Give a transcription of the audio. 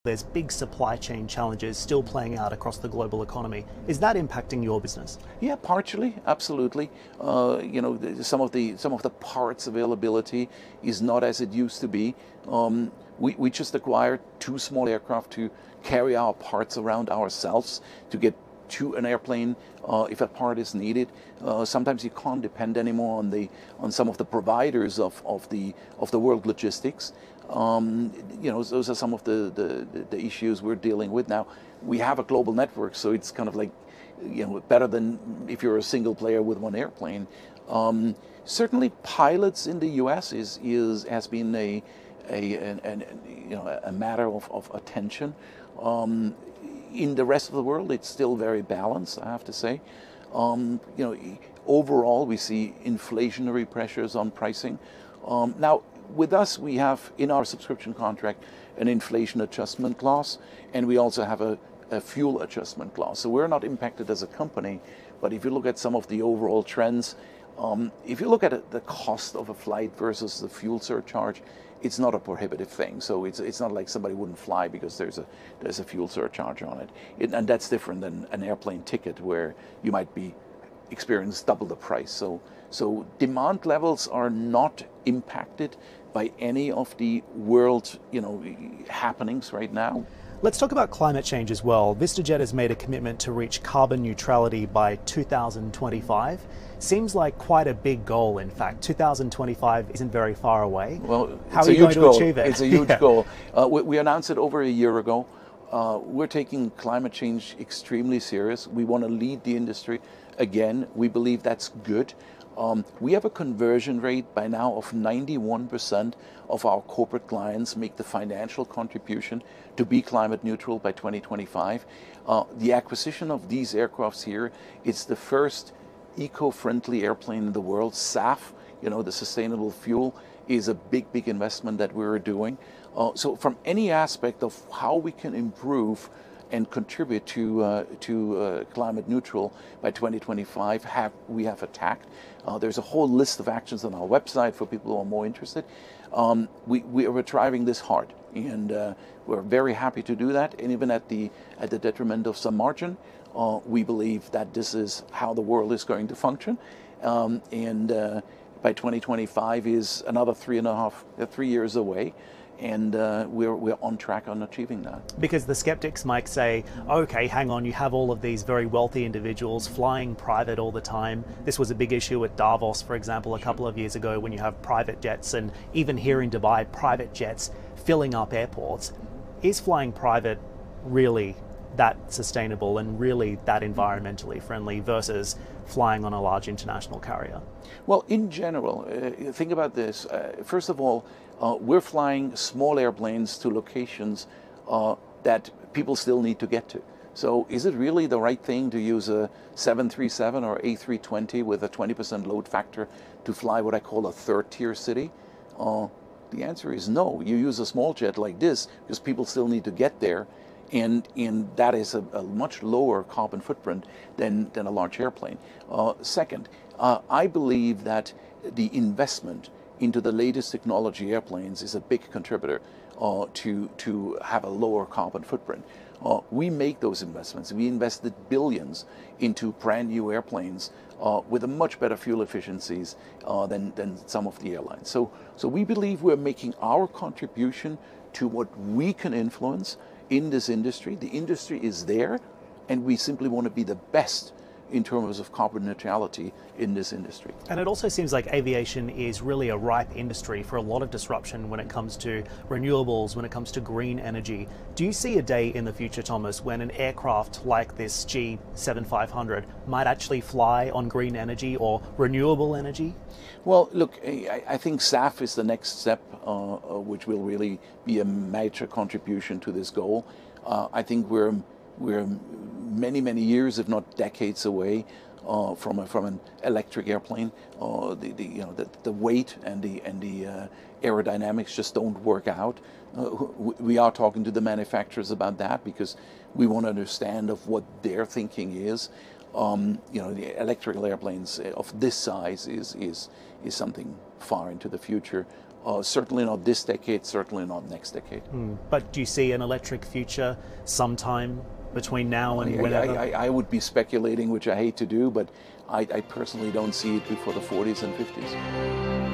There's big supply chain challenges still playing out across the global economy. Is that impacting your business? Yeah, partially, absolutely. Some of the parts availability is not as it used to be. We just acquired 2 small aircraft to carry our parts around ourselves to get to an airplane if a part is needed. Sometimes you can't depend anymore on some of the providers of the world logistics. Those are some of the issues we're dealing with now. We have a global network, so it's kind of like, better than if you're a single player with one airplane. Certainly, pilots in the U.S. has been a matter of attention. In the rest of the world, it's still very balanced, I have to say. Overall, we see inflationary pressures on pricing. Now, with us, we have in our subscription contract an inflation adjustment clause, and we also have a fuel adjustment clause. So we're not impacted as a company, but if you look at some of the overall trends, if you look at the cost of a flight versus the fuel surcharge, it's not a prohibitive thing. So it's not like somebody wouldn't fly because there's a fuel surcharge on it. And that's different than an airplane ticket where you might be experience double the price. So demand levels are not impacted by any of the world happenings right now. Let's talk about climate change as well. VistaJet has made a commitment to reach carbon neutrality by 2025. Seems like quite a big goal, in fact. 2025 isn't very far away. Well, how are you going to achieve it? It's a huge goal. We announced it over a year ago. We're taking climate change extremely serious. We want to lead the industry. Again, we believe that's good. We have a conversion rate by now of 91% of our corporate clients make the financial contribution to be climate neutral by 2025. The acquisition of these aircrafts here, it's the first eco-friendly airplane in the world. SAF, the sustainable fuel, is a big investment that we're doing. So from any aspect of how we can improve and contribute to climate neutral by 2025, we have attacked. There's a whole list of actions on our website for people who are more interested. We're driving this hard, and we're very happy to do that. And even at the detriment of some margin, we believe that this is how the world is going to function. By 2025 is another 3 years away. And we're on track on achieving that. Because the skeptics might say, okay, hang on, you have all of these very wealthy individuals flying private all the time. This was a big issue at Davos, for example, a couple of years ago when you have private jets, and even here in Dubai, private jets filling up airports. Is flying private really that sustainable and really that environmentally friendly versus flying on a large international carrier? Well, in general, think about this. First of all, we're flying small airplanes to locations that people still need to get to. So is it really the right thing to use a 737 or A320 with a 20% load factor to fly what I call a third-tier city? The answer is no. You use a small jet like this because people still need to get there, and that is a much lower carbon footprint than a large airplane. Second, I believe that the investment into the latest technology airplanes is a big contributor to have a lower carbon footprint. We make those investments. We invested billions into brand new airplanes with a much better fuel efficiencies than some of the airlines. So we believe we're making our contribution to what we can influence in this industry. The industry is there, and we simply want to be the best in terms of carbon neutrality in this industry. And it also seems like aviation is really a ripe industry for a lot of disruption when it comes to renewables, when it comes to green energy. Do you see a day in the future, Thomas, when an aircraft like this G7500 might actually fly on green energy or renewable energy? Well, look, I think SAF is the next step, which will really be a major contribution to this goal. I think we're many years, if not decades, away from an electric airplane. The weight and the aerodynamics just don't work out. We are talking to the manufacturers about that because we want to understand of what their thinking is. The electrical airplanes of this size is something far into the future. Certainly not this decade, certainly not next decade. But do you see an electric future sometime between now and whenever? I would be speculating, which I hate to do, but I personally don't see it before the 40s and 50s.